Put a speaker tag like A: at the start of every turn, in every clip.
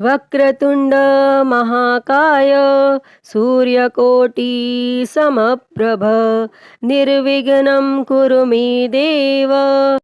A: वक्रतुंड महाकाय सूर्यकोटि समप्रभ निर्विघ्नं कुरु मे देव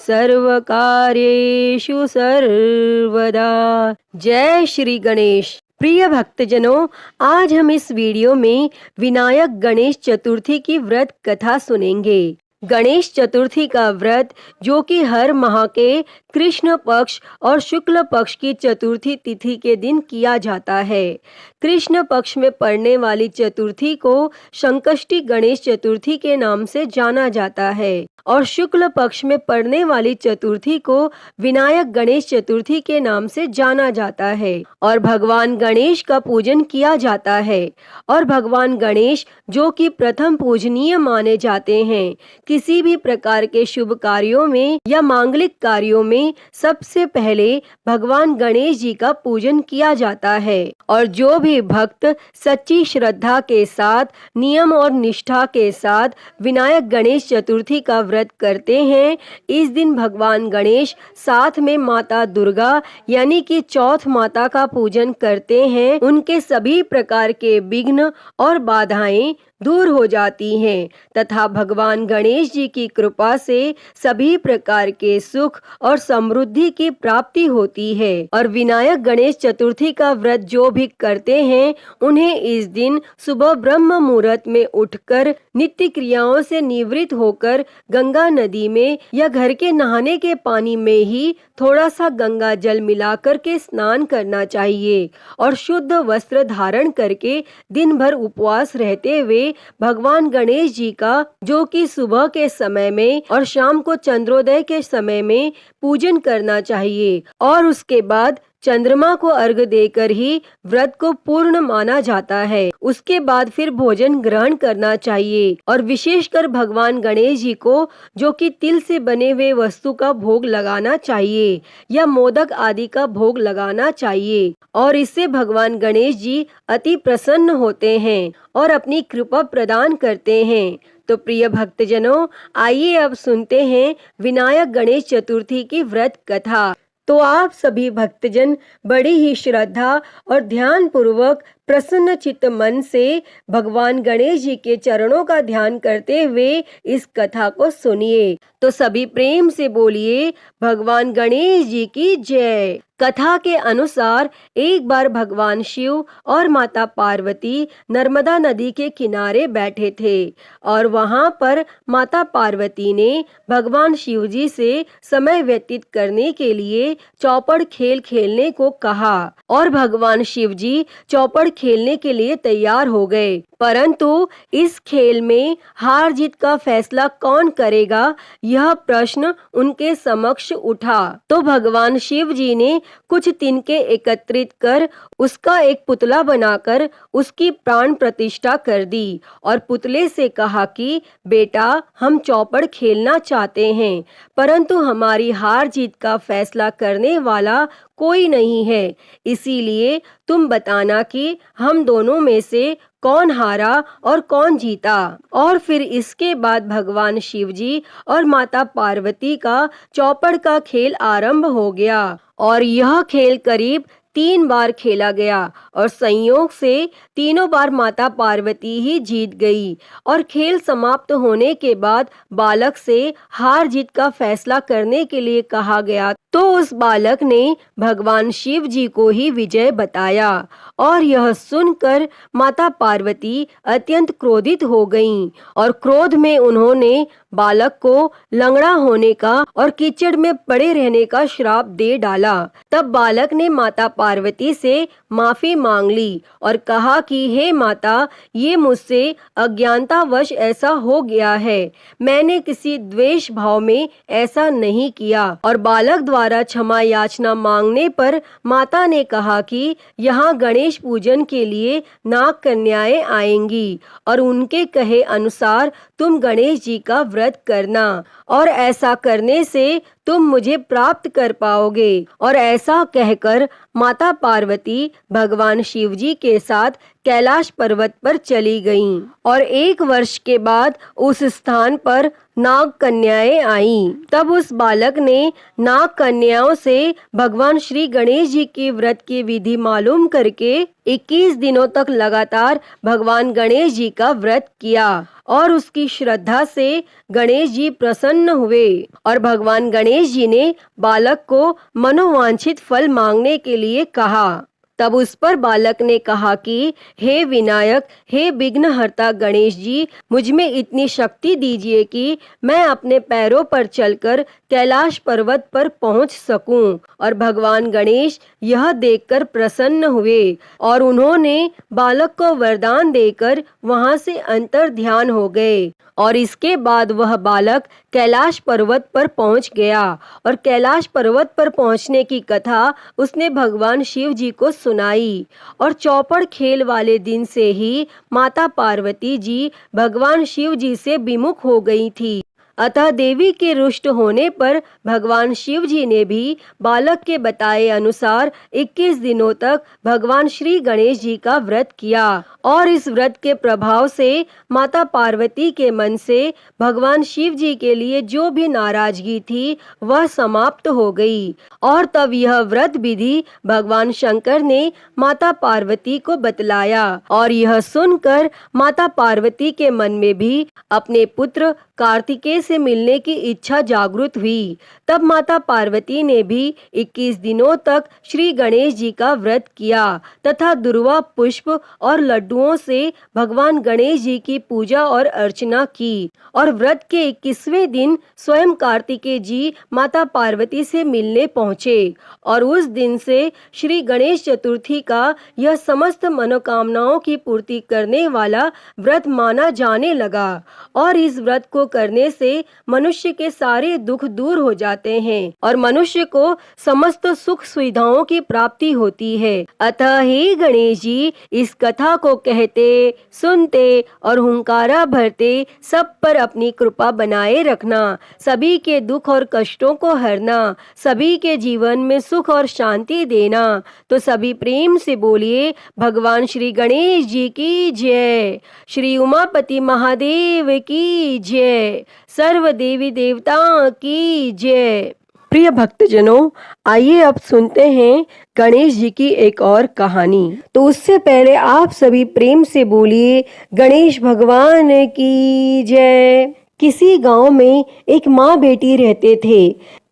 A: सर्वकार्येषु सर्वदा। जय श्री गणेश। प्रिय भक्तजनों, आज हम इस वीडियो में विनायक गणेश चतुर्थी की व्रत कथा सुनेंगे। गणेश चतुर्थी का व्रत जो कि हर माह के कृष्ण पक्ष और शुक्ल पक्ष की चतुर्थी तिथि के दिन किया जाता है। कृष्ण पक्ष में पड़ने वाली चतुर्थी को संकष्टी गणेश चतुर्थी के नाम से जाना जाता है और शुक्ल पक्ष में पड़ने वाली चतुर्थी को विनायक गणेश चतुर्थी के नाम से जाना जाता है और भगवान गणेश का पूजन किया जाता है। और भगवान गणेश जो कि प्रथम पूजनीय माने जाते हैं। किसी भी प्रकार के शुभ कार्यों में या मांगलिक कार्यों में सबसे पहले भगवान गणेश जी का पूजन किया जाता है और जो भी भक्त सच्ची श्रद्धा के साथ, नियम और निष्ठा के साथ विनायक गणेश चतुर्थी का व्रत करते हैं, इस दिन भगवान गणेश साथ में माता दुर्गा यानी कि चौथ माता का पूजन करते हैं। उनके सभी प्रकार के विघ्न और बाधाएं दूर हो जाती हैं तथा भगवान गणेश जी की कृपा से सभी प्रकार के सुख और समृद्धि की प्राप्ति होती है। और विनायक गणेश चतुर्थी का व्रत जो भी करते हैं, उन्हें इस दिन सुबह ब्रह्म मुहूर्त में उठकर नित्य क्रियाओं से निवृत्त होकर गंगा नदी में या घर के नहाने के पानी में ही थोड़ा सा गंगा जल मिलाकर के स्नान करना चाहिए और शुद्ध वस्त्र धारण करके दिन भर उपवास रहते हुए भगवान गणेश जी का जो कि सुबह के समय में और शाम को चंद्रोदय के समय में पूजन करना चाहिए और उसके बाद चंद्रमा को अर्घ देकर ही व्रत को पूर्ण माना जाता है। उसके बाद फिर भोजन ग्रहण करना चाहिए और विशेषकर भगवान गणेश जी को जो कि तिल से बने हुए वस्तु का भोग लगाना चाहिए या मोदक आदि का भोग लगाना चाहिए और इससे भगवान गणेश जी अति प्रसन्न होते हैं और अपनी कृपा प्रदान करते हैं। तो प्रिय भक्तजनों, आइए अब सुनते हैं विनायक गणेश चतुर्थी की व्रत कथा। तो आप सभी भक्तजन बड़ी ही श्रद्धा और ध्यान पूर्वक प्रसन्न चित्त मन से भगवान गणेश जी के चरणों का ध्यान करते हुए इस कथा को सुनिए। तो सभी प्रेम से बोलिए भगवान गणेश जी की जय। कथा के अनुसार एक बार भगवान शिव और माता पार्वती नर्मदा नदी के किनारे बैठे थे और वहां पर माता पार्वती ने भगवान शिव जी से समय व्यतीत करने के लिए चौपड़ खेल खेलने को कहा और भगवान शिव जी चौपड़ खेलने के लिए तैयार हो गए। परंतु इस खेल में हार जीत का फैसला कौन करेगा, यह प्रश्न उनके समक्ष उठा। तो भगवान शिव जी ने कुछ तिनके एकत्रित कर उसका एक पुतला बनाकर उसकी प्राण प्रतिष्ठा कर दी और पुतले से कहा कि बेटा, हम चौपड़ खेलना चाहते हैं परंतु हमारी हार जीत का फैसला करने वाला कोई नहीं है, इसीलिए तुम बताना कि हम दोनों में से कौन हारा और कौन जीता। और फिर इसके बाद भगवान शिव जी और माता पार्वती का चौपड़ का खेल आरंभ हो गया और यह खेल करीब 3 बार खेला गया और संयोग से तीनों बार माता पार्वती ही जीत गई और खेल समाप्त होने के बाद बालक से हार जीत का फैसला करने के लिए कहा गया तो उस बालक ने भगवान शिव जी को ही विजय बताया और यह सुनकर माता पार्वती अत्यंत क्रोधित हो गईं और क्रोध में उन्होंने बालक को लंगड़ा होने का और कीचड़ में पड़े रहने का श्राप दे डाला। तब बालक ने माता पार्वती से माफी मांग ली और कहा कि हे माता, ये मुझसे अज्ञानतावश ऐसा हो गया है, मैंने किसी द्वेष भाव में ऐसा नहीं किया। और बालक द्वारा क्षमा याचना मांगने पर माता ने कहा कि यहाँ गणेश पूजन के लिए नाग कन्याएं आएंगी और उनके कहे अनुसार तुम गणेश जी का व्रत व्रत करना और ऐसा करने से तुम मुझे प्राप्त कर पाओगे। और ऐसा कहकर माता पार्वती भगवान शिव जी के साथ कैलाश पर्वत पर चली गईं। और 1 वर्ष के बाद उस स्थान पर नाग कन्याएं आईं। तब उस बालक ने नाग कन्याओं से भगवान श्री गणेश जी की व्रत की विधि मालूम करके 21 दिनों तक लगातार भगवान गणेश जी का व्रत किया और उसकी श्रद्धा से गणेश जी प्रसन्न हुए और भगवान गणेश जी ने बालक को मनोवांछित फल मांगने के लिए कहा। तब उस पर बालक ने कहा कि हे विनायक, हे विघ्नहर्ता गणेश जी, मुझ में इतनी शक्ति दीजिए कि मैं अपने पैरों पर चलकर कैलाश पर्वत पर पहुंच सकूं। और भगवान गणेश यह देखकर प्रसन्न हुए और उन्होंने बालक को वरदान देकर वहां से अंतर ध्यान हो गए। और इसके बाद वह बालक कैलाश पर्वत पर पहुंच गया और कैलाश पर्वत पर पहुंचने की कथा उसने भगवान शिव जी को सुनाई। और चौपड़ खेल वाले दिन से ही माता पार्वती जी भगवान शिव जी से विमुख हो गई थी। अतः देवी के रुष्ट होने पर भगवान शिव जी ने भी बालक के बताए अनुसार 21 दिनों तक भगवान श्री गणेश जी का व्रत किया और इस व्रत के प्रभाव से माता पार्वती के मन से भगवान शिव जी के लिए जो भी नाराजगी थी वह समाप्त हो गई। और तब यह व्रत विधि भगवान शंकर ने माता पार्वती को बतलाया और यह सुनकर माता पार्वती के मन में भी अपने पुत्र कार्तिकेय से मिलने की इच्छा जागृत हुई। तब माता पार्वती ने भी 21 दिनों तक श्री गणेश जी का व्रत किया तथा दुर्वा पुष्प और लड्डुओं से भगवान गणेश जी की पूजा और अर्चना की। और व्रत के 21वें दिन स्वयं कार्तिकेय जी माता पार्वती से मिलने पहुँचे और उस दिन से श्री गणेश चतुर्थी का यह समस्त मनोकामनाओं की पूर्ति करने वाला व्रत माना जाने लगा। और इस व्रत को करने से मनुष्य के सारे दुख दूर हो जाते हैं और मनुष्य को समस्त सुख सुविधाओं की प्राप्ति होती है। अतः हे गणेश जी, इस कथा को कहते, सुनते और हुंकारा भरते सब पर अपनी कृपा बनाए रखना, सभी के दुख और कष्टों को हरना, सभी के जीवन में सुख और शांति देना। तो सभी प्रेम से बोलिए भगवान श्री गणेश जी की जय, श्री उमापति महादेव की जय, सर्व देवी देवताओं की जय। प्रिय भक्तजनों, आइए अब सुनते हैं गणेश जी की एक और कहानी। तो उससे पहले आप सभी प्रेम से बोलिए गणेश भगवान की जय। किसी गांव में एक माँ बेटी रहते थे।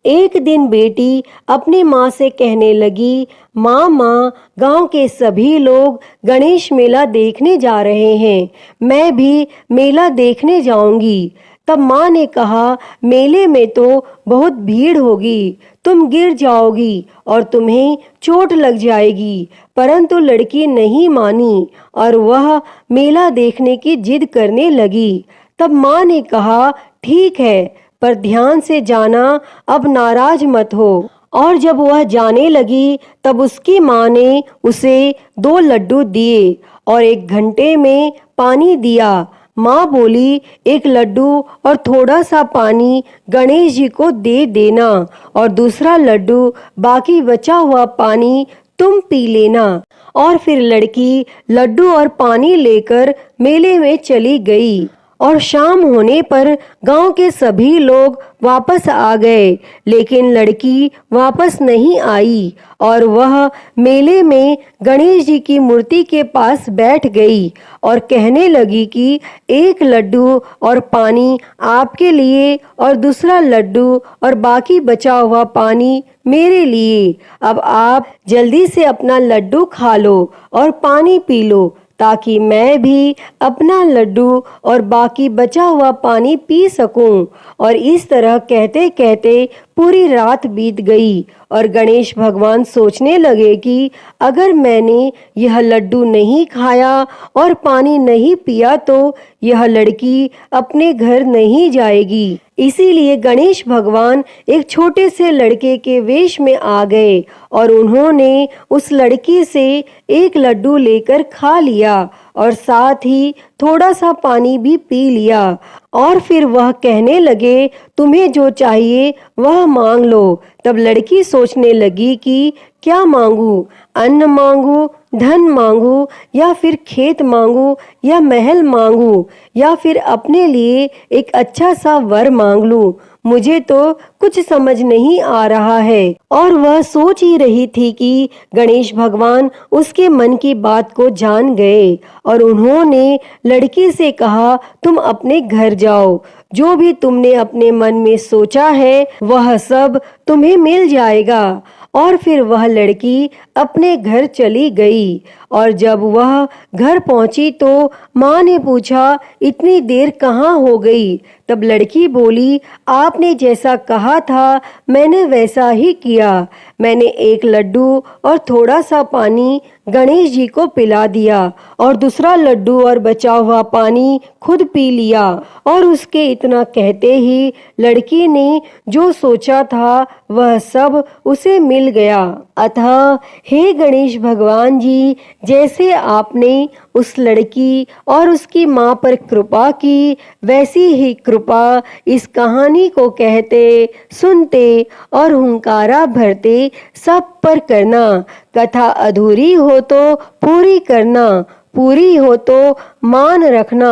A: एक दिन बेटी अपनी माँ से कहने लगी, माँ, गांव के सभी लोग गणेश मेला देखने जा रहे हैं, मैं भी मेला देखने जाऊंगी। तब माँ ने कहा, मेले में तो बहुत भीड़ होगी, तुम गिर जाओगी और तुम्हें चोट लग जाएगी। परंतु लड़की नहीं मानी और वह मेला देखने की जिद करने लगी। तब माँ ने कहा, ठीक है, पर ध्यान से जाना, अब नाराज मत हो। और जब वह जाने लगी तब उसकी माँ ने उसे 2 लड्डू दिए और 1 घंटे में पानी दिया। माँ बोली, 1 लड्डू और थोड़ा सा पानी गणेश जी को दे देना और दूसरा लड्डू, बाकी बचा हुआ पानी तुम पी लेना। और फिर लड़की लड्डू और पानी लेकर मेले में चली गई। और शाम होने पर गांव के सभी लोग वापस आ गए, लेकिन लड़की वापस नहीं आई और वह मेले में गणेश जी की मूर्ति के पास बैठ गई और कहने लगी कि 1 लड्डू और पानी आपके लिए और दूसरा लड्डू और बाकी बचा हुआ पानी मेरे लिए। अब आप जल्दी से अपना लड्डू खा लो और पानी पी लो, ताकि मैं भी अपना लड्डू और बाकी बचा हुआ पानी पी सकूं। और इस तरह कहते कहते पूरी रात बीत गई और गणेश भगवान सोचने लगे कि अगर मैंने यह लड्डू नहीं खाया और पानी नहीं पिया तो यह लड़की अपने घर नहीं जाएगी। इसीलिए गणेश भगवान एक छोटे से लड़के के वेश में आ गए और उन्होंने उस लड़की से एक लड्डू लेकर खा लिया और साथ ही थोड़ा सा पानी भी पी लिया। और फिर वह कहने लगे, तुम्हें जो चाहिए वह मांग लो। तब लड़की सोचने लगी कि क्या मांगू, अन्न मांगू, धन मांगू, या फिर खेत मांगू, या महल मांगू, या फिर अपने लिए एक अच्छा सा वर मांग लूं। मुझे तो कुछ समझ नहीं आ रहा है। और वह सोच ही रही थी कि गणेश भगवान उसके मन की बात को जान गए और उन्होंने लड़की से कहा, तुम अपने घर जाओ, जो भी तुमने अपने मन में सोचा है वह सब तुम्हें मिल जाएगा। और फिर वह लड़की अपने घर चली गई और जब वह घर पहुंची तो माँ ने पूछा, इतनी देर कहाँ हो गई? तब लड़की बोली, आपने जैसा कहा था मैंने वैसा ही किया। मैंने एक लड्डू और थोड़ा सा पानी गणेश जी को पिला दिया और दूसरा लड्डू और बचा हुआ पानी खुद पी लिया। और उसके इतना कहते ही लड़की ने जो सोचा था वह सब उसे मिल गया। अतः हे गणेश भगवान जी, जैसे आपने उस लड़की और उसकी माँ पर कृपा की, वैसी ही कृपा इस कहानी को कहते, सुनते और हुंकारा भरते सब पर करना। कथा अधूरी हो तो पूरी करना, पूरी हो तो मान रखना।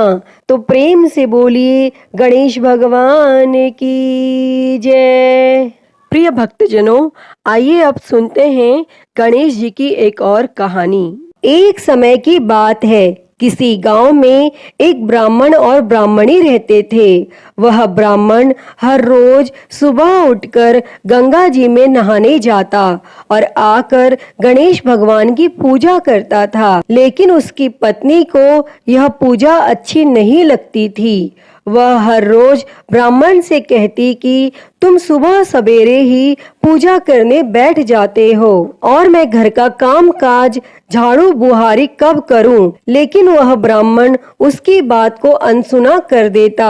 A: तो प्रेम से बोलिए गणेश भगवान की जय। प्रिय भक्तजनों, आइए अब सुनते हैं गणेश जी की एक और कहानी। एक समय की बात है, किसी गांव में एक ब्राह्मण और ब्राह्मणी रहते थे। वह ब्राह्मण हर रोज सुबह उठकर गंगा जी में नहाने जाता और आकर गणेश भगवान की पूजा करता था। लेकिन उसकी पत्नी को यह पूजा अच्छी नहीं लगती थी। वह हर रोज ब्राह्मण से कहती कि तुम सुबह सवेरे ही पूजा करने बैठ जाते हो और मैं घर का काम काज झाड़ू बुहारी कब करूं? लेकिन वह ब्राह्मण उसकी बात को अनसुना कर देता।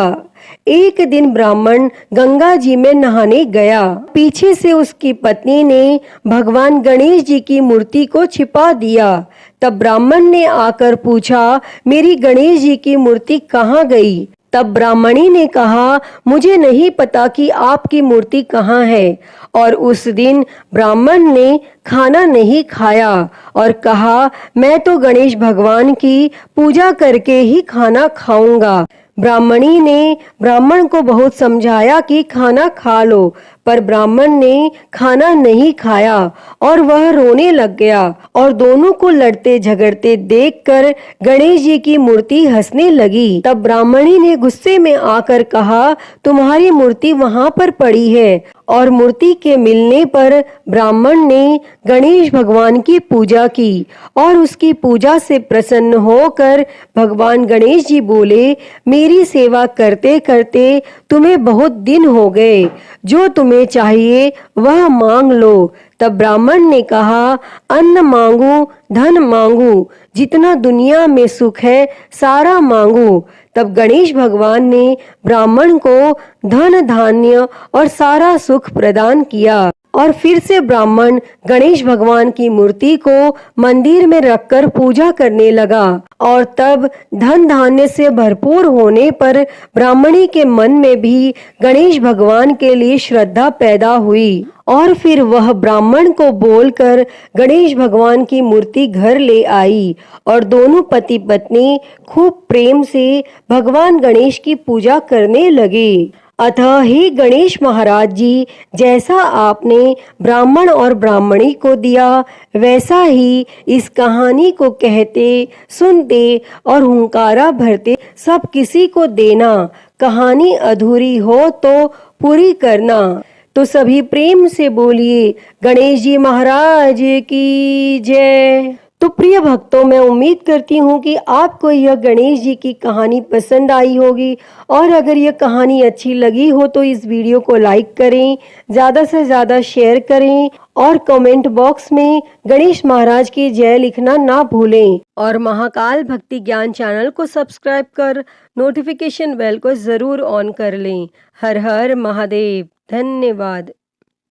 A: एक दिन ब्राह्मण गंगा जी में नहाने गया। पीछे से उसकी पत्नी ने भगवान गणेश जी की मूर्ति को छिपा दिया। तब ब्राह्मण ने आकर पूछा, मेरी गणेश जी की मूर्ति कहाँ गई? तब ब्राह्मणी ने कहा, मुझे नहीं पता कि आपकी मूर्ति कहाँ है। और उस दिन ब्राह्मण ने खाना नहीं खाया और कहा, मैं तो गणेश भगवान की पूजा करके ही खाना खाऊंगा। ब्राह्मणी ने ब्राह्मण को बहुत समझाया कि खाना खा लो, पर ब्राह्मण ने खाना नहीं खाया और वह रोने लग गया। और दोनों को लड़ते झगड़ते देखकर गणेश जी की मूर्ति हंसने लगी। तब ब्राह्मणी ने गुस्से में आकर कहा, तुम्हारी मूर्ति वहां पर पड़ी है। और मूर्ति के मिलने पर ब्राह्मण ने गणेश भगवान की पूजा की और उसकी पूजा से प्रसन्न होकर भगवान गणेश जी बोले, मेरी सेवा करते करते तुम्हें बहुत दिन हो गए, जो तुम्हें चाहिए वह मांग लो। तब ब्राह्मण ने कहा, अन्न मांगू, धन मांगू, जितना दुनिया में सुख है सारा मांगू। तब गणेश भगवान ने ब्राह्मण को धन धान्य और सारा सुख प्रदान किया। और फिर से ब्राह्मण गणेश भगवान की मूर्ति को मंदिर में रखकर पूजा करने लगा। और तब धन धान्य से भरपूर होने पर ब्राह्मणी के मन में भी गणेश भगवान के लिए श्रद्धा पैदा हुई। और फिर वह ब्राह्मण को बोलकर गणेश भगवान की मूर्ति घर ले आई और दोनों पति पत्नी खूब प्रेम से भगवान गणेश की पूजा करने लगे। अतः हे गणेश महाराज जी, जैसा आपने ब्राह्मण और ब्राह्मणी को दिया, वैसा ही इस कहानी को कहते, सुनते और हुंकारा भरते सब किसी को देना। कहानी अधूरी हो तो पूरी करना। तो सभी प्रेम से बोलिए गणेश जी महाराज की जय। तो प्रिय भक्तों, मैं उम्मीद करती हूँ कि आपको यह गणेश जी की कहानी पसंद आई होगी और अगर यह कहानी अच्छी लगी हो तो इस वीडियो को लाइक करें, ज़्यादा से ज़्यादा शेयर करें और कमेंट बॉक्स में गणेश महाराज की जय लिखना ना भूलें और महाकाल भक्ति ज्ञान चैनल को सब्सक्राइब कर नोटिफिकेशन बेल को ज़रूर ऑन कर लें। हर हर महादेव। धन्यवाद।